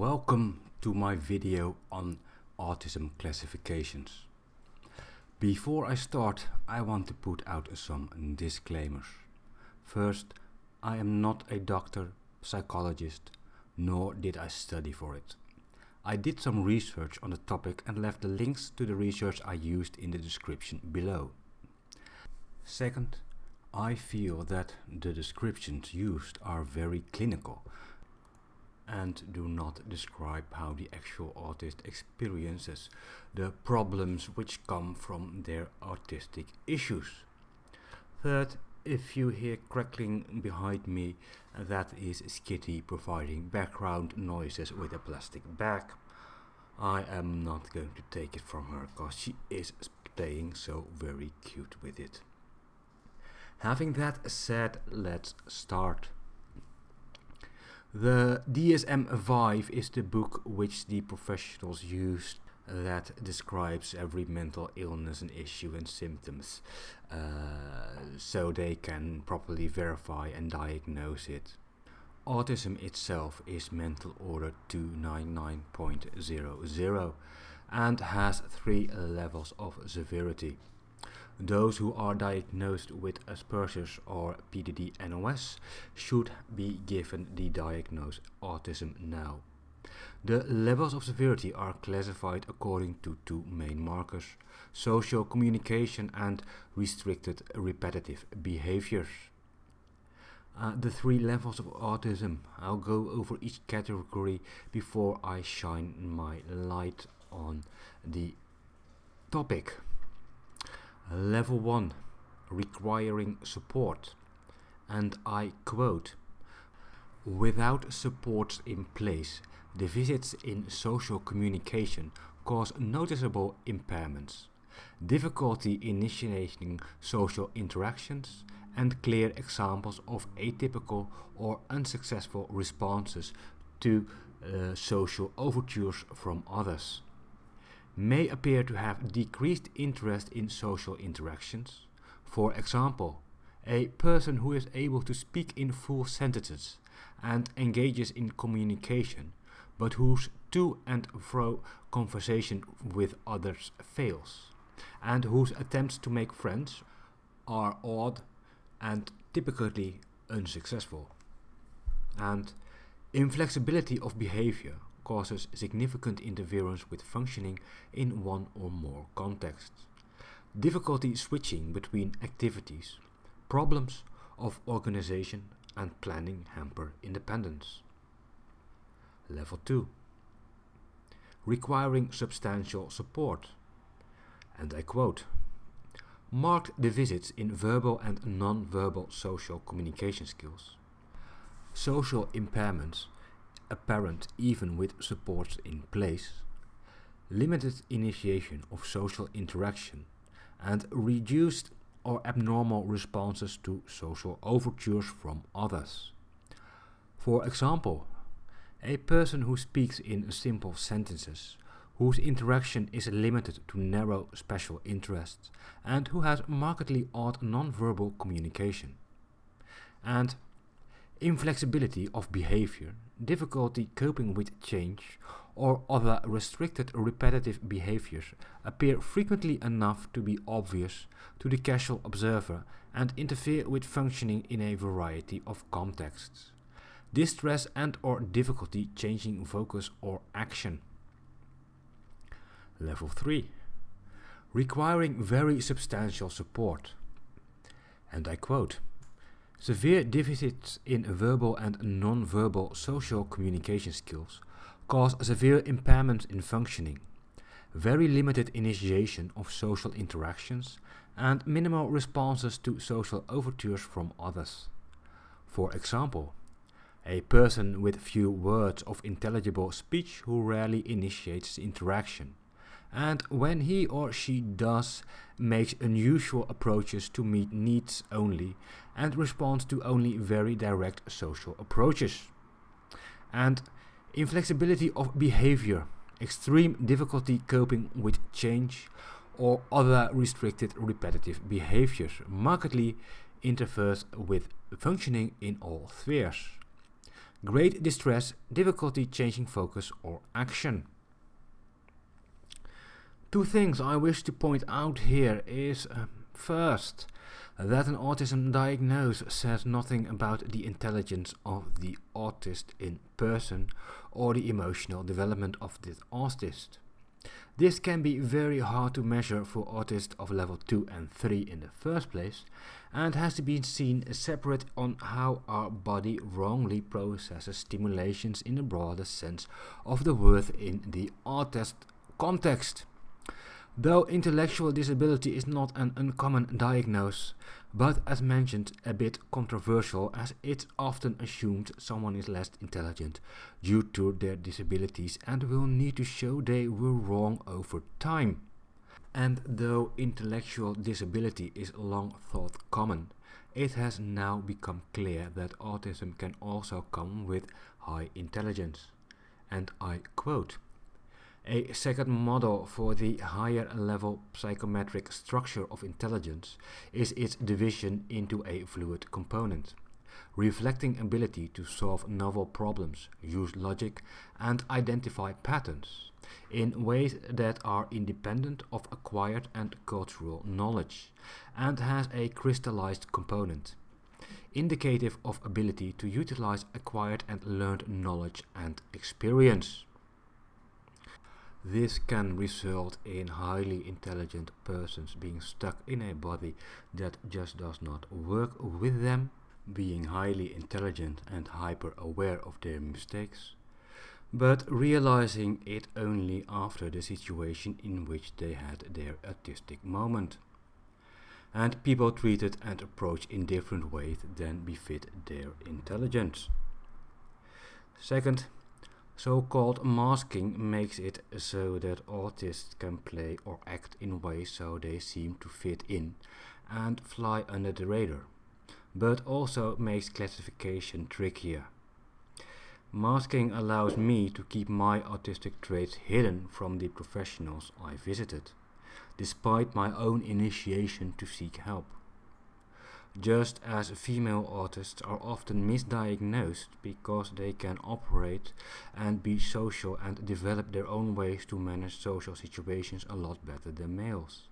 Welcome to my video on autism classifications. Before I start, I want to put out some disclaimers. First, I am not a doctor, psychologist, nor did I study for it. I did some research on the topic and left the links to the research I used in the description below. Second, I feel that the descriptions used are very clinical and do not describe how the actual autist experiences the problems which come from their autistic issues. Third, if you hear crackling behind me, that is Kitty providing background noises with a plastic bag. I am not going to take it from her because she is playing so very cute with it. Having that said, let's start. The DSM5 is the book which the professionals use that describes every mental illness and issue and symptoms so they can properly verify and diagnose it. Autism itself is mental order 299.00 and has 3 levels of severity. Those who are diagnosed with Asperger's or PDD-NOS should be given the diagnosis autism now. The levels of severity are classified according to 2 main markers: social communication and restricted repetitive behaviors. The 3 levels of autism, I'll go over each category before I shine my light on the topic. Level 1, requiring support, and I quote, "Without supports in place, deficits in social communication cause noticeable impairments, difficulty initiating social interactions, and clear examples of atypical or unsuccessful responses to social overtures from others. May appear to have decreased interest in social interactions. For example, a person who is able to speak in full sentences and engages in communication, but whose to and fro conversation with others fails, and whose attempts to make friends are odd and typically unsuccessful. And inflexibility of behavior causes significant interference with functioning in one or more contexts, difficulty switching between activities, problems of organization and planning hamper independence." Level 2, requiring substantial support, and I quote, "Marked deficits in verbal and non-verbal social communication skills, social impairments apparent even with supports in place, limited initiation of social interaction, and reduced or abnormal responses to social overtures from others. For example, a person who speaks in simple sentences, whose interaction is limited to narrow special interests, and who has markedly odd non-verbal communication. And inflexibility of behavior, difficulty coping with change, or other restricted repetitive behaviors appear frequently enough to be obvious to the casual observer and interfere with functioning in a variety of contexts. Distress and or difficulty changing focus or action." Level 3, requiring very substantial support, and I quote, "Severe deficits in verbal and non-verbal social communication skills cause severe impairments in functioning, very limited initiation of social interactions, and minimal responses to social overtures from others. For example, a person with few words of intelligible speech who rarely initiates interaction, and when he or she does, makes unusual approaches to meet needs only and responds to only very direct social approaches. And inflexibility of behavior, extreme difficulty coping with change, or other restricted repetitive behaviors markedly interferes with functioning in all spheres. great distress, difficulty changing focus or action. Two things I wish to point out here is first, that an autism diagnosis says nothing about the intelligence of the autist in person or the emotional development of the autist. This can be very hard to measure for autists of level 2 and 3 in the first place, and has to be seen separate on how our body wrongly processes stimulations in the broader sense of the word in the autist context. Though intellectual disability is not an uncommon diagnosis, but as mentioned a bit controversial, as it's often assumed someone is less intelligent due to their disabilities and will need to show they were wrong over time. And though intellectual disability is long thought common, it has now become clear that autism can also come with high intelligence. And I quote, "A second model for the higher level psychometric structure of intelligence is its division into a fluid component, reflecting ability to solve novel problems, use logic, and identify patterns in ways that are independent of acquired and cultural knowledge, and has a crystallized component, indicative of ability to utilize acquired and learned knowledge and experience." This can result in highly intelligent persons being stuck in a body that just does not work with them, being highly intelligent and hyper-aware of their mistakes, but realizing it only after the situation in which they had their autistic moment, and people treated and approached in different ways than befit their intelligence. Second, so-called masking makes it so that autists can play or act in ways so they seem to fit in and fly under the radar, but also makes classification trickier. Masking allows me to keep my autistic traits hidden from the professionals I visited, despite my own initiation to seek help. Just as female autists are often misdiagnosed because they can operate and be social and develop their own ways to manage social situations a lot better than males.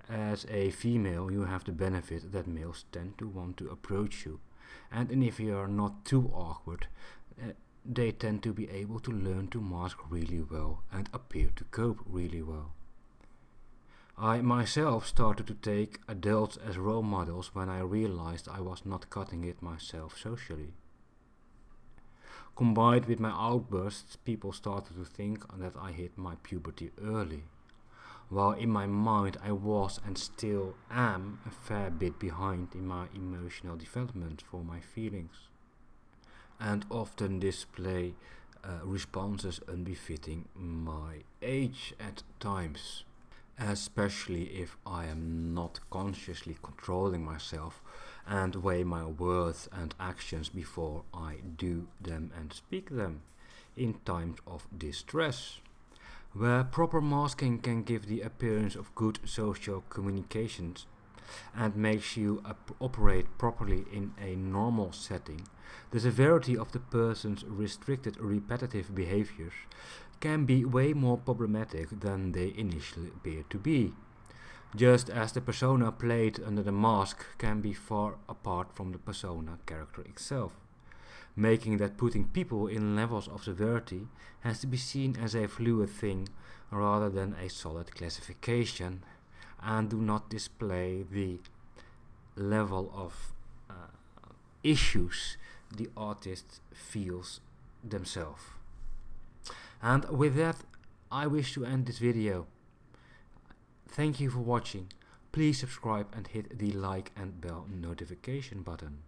As a female, you have the benefit that males tend to want to approach you, and if you are not too awkward, they tend to be able to learn to mask really well and appear to cope really well. I myself started to take adults as role models when I realized I was not cutting it myself socially. Combined with my outbursts, people started to think that I hit my puberty early, while in my mind I was and still am a fair bit behind in my emotional development for my feelings, and often display responses unbefitting my age at times, especially if I am not consciously controlling myself and weigh my words and actions before I do them and speak them in times of distress, where proper masking can give the appearance of good social communications and makes you operate properly in a normal setting. The severity of the person's restricted repetitive behaviors can be way more problematic than they initially appear to be, just as the persona played under the mask can be far apart from the persona character itself, making that putting people in levels of severity has to be seen as a fluid thing rather than a solid classification, and do not display the level of issues the autist feels themselves. And with that, I wish to end this video. Thank you for watching. Please subscribe and hit the like and bell notification button.